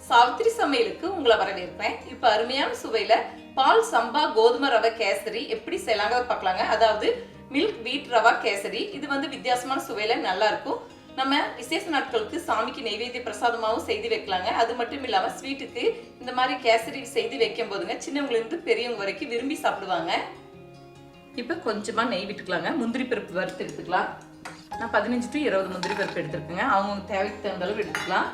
சாவித்திரி சமையலுக்கு உங்களை வரவேற்பேன். இப்போ அருமையான சுவையில பால் சம்பா கோதுமை ரவை கேசரி எப்படி செய்யலாங்க பார்க்கலாங்க. அதாவது மில்க் வீட் ரவா கேசரி. இது வித்தியாசமான சுவையில நல்லா இருக்கும். நம்ம விசேஷ நாட்களுக்கு சாமிக்கு நெய்வேத்திய பிரசாதமாகவும் செய்து வைக்கலாங்க. அது மட்டும் இல்லாமல் ஸ்வீட்டுக்கு இந்த மாதிரி கேசரி செய்து வைக்கும் போதுங்க சின்னவங்களிருந்து பெரியவங்க வரைக்கும் விரும்பி சாப்பிடுவாங்க. இப்போ கொஞ்சமாக நெய் விட்டுக்கலாங்க. முந்திரி பருப்பு வறுத்து எடுத்துக்கலாம். நான் 15 to 20 முந்திரி பருப்பு எடுத்துருக்கேங்க. அவங்க தேவைக்கு தகுந்த அளவு எடுத்துக்கலாம்.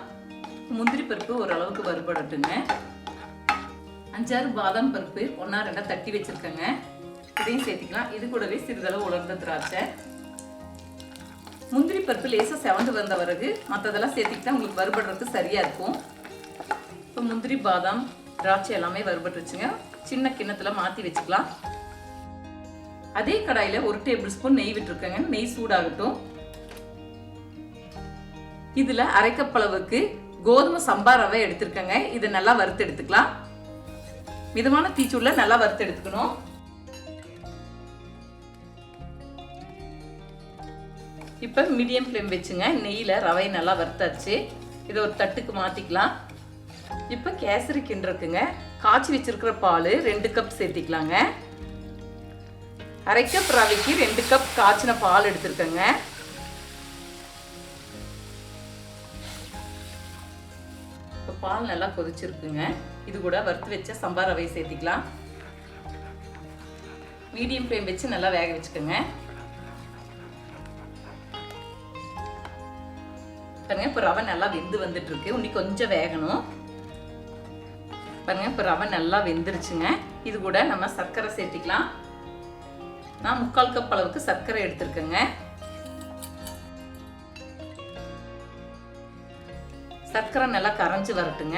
முந்திரி பருப்பு ஓரளவுக்கு வறுபடட்டுங்க. 5-6 பாதாம் பருப்பு 1-2 தட்டி வச்சிருக்கேங்க. இதையும் சேர்த்துக்கலாம். இது கூடவே சிறிதளவு உலர்ந்த திராட்சை. முந்திரி பருப்பு லேசாக செவந்து வந்த பிறகு மற்றதெல்லாம் சேர்த்துக்கிட்டா உங்களுக்கு வறுபடுறதுக்கு சரியா இருக்கும். இப்போ முந்திரி பாதாம் திராட்சை எல்லாமே வறுபட்டுருச்சுங்க. சின்ன கிண்ணத்துல மாற்றி வச்சுக்கலாம். அதே கடாயில 1 டேபிள் ஸ்பூன் நெய் விட்டுருக்கேங்க. நெய் சூடாகட்டும். இதுல 1/2 கப் அளவுக்கு கோதுமை சம்பா ரவை எடுத்திருக்கேங்க. இதை நல்லா வறுத்து எடுத்துக்கலாம். மிதமான தீச்சூடுல நல்லா வறுத்து எடுத்துக்கணும். இப்ப மீடியம் ஃப்ளேம் வச்சுங்க. நெய்யில ரவை நல்லா வறுத்தாச்சு. இதை ஒரு தட்டுக்கு மாத்திக்கலாம். இப்ப கேசரி கிண்டுறதுக்குங்க காய்ச்சி வச்சிருக்கிற பால் 2 கப் சேர்த்திக்கலாங்க. 1/2 கப் ரவைக்கு 2 கப் காய்ச்சின பால் எடுத்திருக்கேங்க. இப்போ பால் நல்லா கொதிச்சிருக்குங்க. இது கூட வறுத்து வச்ச சம்பா ரவை சேர்த்திக்கலாம். மீடியம் ஃப்ளேம் வச்சு நல்லா வேக வச்சுக்கோங்க. பாருங்க, இப்போ ரவை நல்லா வெந்து வந்துட்டு இருக்கு. இன்னும் கொஞ்சம் வேகணும். பாருங்க, இப்போ ரவை நல்லா வெந்துருச்சுங்க. இது கூட நம்ம சர்க்கரை சேர்த்திக்கலாம். நான் 3/4 கப் அளவுக்கு சர்க்கரை எடுத்திருக்கேங்க. சர்க்கரை நல்லா கரைஞ்சு வரட்டுங்க.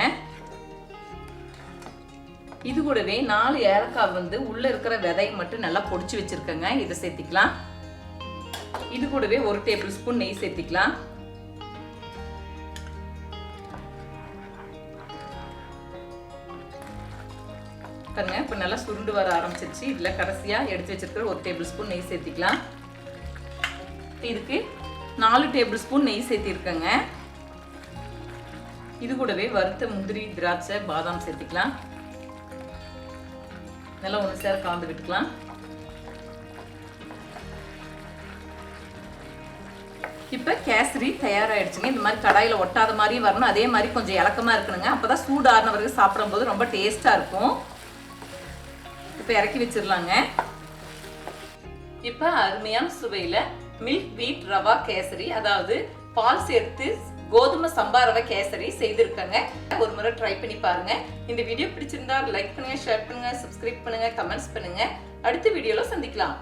இது கூடவே 4 ஏலக்காய் உள்ள இருக்கிற விதை மட்டும் நல்லா பொடிச்சு வச்சிருக்கேங்க. இதை சேர்த்திக்கலாம். இது கூடவே 1 டேபிள் ஸ்பூன் நெய் சேர்த்திக்கலாம். பாருங்க, இப்போ நல்லா சுருண்டு வர ஆரம்பிச்சிருச்சு. இதுல கடைசியா எடுத்து வச்சிருக்கிற 1 டேபிள் ஸ்பூன் நெய் சேர்த்திக்கலாம். இதுக்கு 4 டேபிள் ஸ்பூன் நெய் சேர்த்திருக்கேங்க. இது கூடவே வறுத்த முந்திரி திராட்சை பாதாம் சேர்த்திக்கலாம். நல்லா ஒன்று சேர கலந்து விட்டுக்கலாம். இப்போ கேசரி தயாராகிடுச்சுங்க. இந்த மாதிரி கடாயில் ஒட்டாத மாதிரி வரணும். அதே மாதிரி கொஞ்சம் இலக்கமா இருக்கணுங்க. அப்போதான் சூடாறின வரைக்கும் சாப்பிடும்போது ரொம்ப டேஸ்டா இருக்கும். இப்போ இறக்கி வச்சிடலாங்க. இப்போ அருமையான சுவையில மில்க் வீட் ரவா கேசரி, அதாவது பால் சேர்த்து கோதுமை சம்பா ரவை கேசரி செய்திருக்கேங்க. ஒரு முறை ட்ரை பண்ணி பாருங்க. இந்த வீடியோ பிடிச்சிருந்தா லைக் பண்ணுங்க, ஷேர் பண்ணுங்க, சப்ஸ்கிரைப் பண்ணுங்க, கமெண்ட்ஸ் பண்ணுங்க. அடுத்த வீடியோல சந்திக்கலாம்.